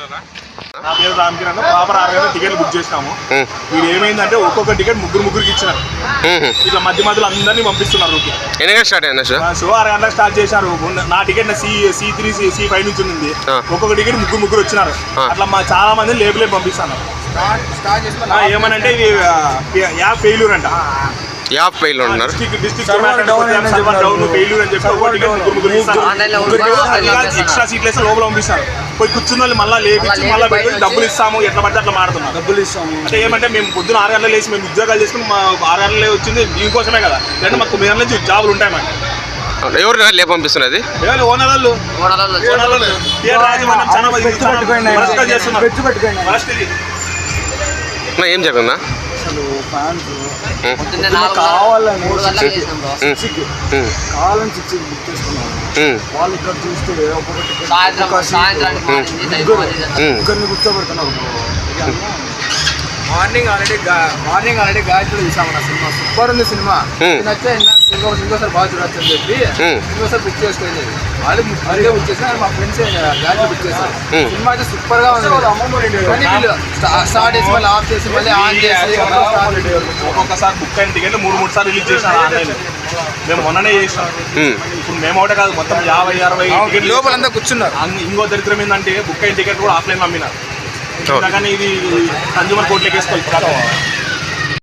నా పేరు రామకిరణ్. ప్రాపర్ 6 గంటల టికెట్లు బుక్ చేసినాము. వీడు ఏమైందంటే ఒక్కొక్క టికెట్ ముగ్గురికి ఇచ్చినారు. ఇట్లా మధ్యలో అందరినీ పంపిస్తున్నారు. ఎన్ని గంటలు స్టార్ట్ అయింది షో? 6 గంటలకు స్టార్ట్ చేశారు. నా టికెట్ C3 C5 నుంచి ఉంది. ఒక్కొక్క టికెట్ ముగ్గురు వచ్చినారు. అట్లా మా చాలా మంది లేబులే పంపిస్తున్నారు. ఏమనంటే ఇది యాప్ ఫెయిల్యూర్ అంట. యాప్ ఫెయిల్యూర్ ఉన్నారు. ఎక్స్ట్రా సీట్లు వేస్తే లోపల పంపిస్తారు. పోయి కూర్చున్న వాళ్ళు మళ్ళీ లేపించి మళ్ళీ డబ్బులు ఇస్తాము, ఎట్లా పడితే అట్లా మాడుతున్నారు. డబ్బులు ఇస్తాము అంటే ఏమంటే మేము పొద్దున 6 గంటలు లేచి మేము ఉద్యోగాలు చేసుకుని మా 6 గంటలు వచ్చింది దీనికోసమే కదా. లేదంటే మాకు 9 గంటల నుంచి జాబులు ఉంటాయి. మాకు ఎవరు లే పంపిస్తున్నది? ఓనర్లు ఏం జరిగిందా? కావాలని 6 బుక్ చేసుకున్నాను. వాళ్ళు ఇక్కడ చూస్తే ముగ్గురిని కూర్చోబెడుతున్నారు. మార్నింగ్ ఆల్రెడీ గాయత్రి చూసామన్న సినిమా. సూపర్ ఉంది సినిమా. నచ్చే ఇంకోసారి బాగా చూడొచ్చు అని చెప్పి ఇంకోసారి బుక్ చేసుకోండి. వాళ్ళు మళ్ళీ బుక్ చేసిన మా ఫ్రెండ్స్ గాయత్రి బుక్ చేశారు. సినిమా అయితే సూపర్ గా ఉంది. కానీ వీళ్ళు స్టార్ట్ చేసి మళ్ళీ ఆఫ్ చేసి మళ్ళీ ఆన్ చేసి ఒక్కొక్కసారి బుక్ అయిన టికెట్ 3 సార్లు రిలీజ్ చేశారు ఆన్లైన్. మేము మొన్ననే చేసాం. ఇప్పుడు మేము ఒకటే కాదు, మొత్తం 50-60 టికెట్ లోపలంతా కూర్చున్నారు. ఇంకో దరిద్రం ఏంటంటే బుక్ అయిన టికెట్ కూడా ఆఫ్లైన్ అమ్మినారు. కానీ ఇది కన్జ్యూమర్ కోర్టులోకి వేసుకోవాలి.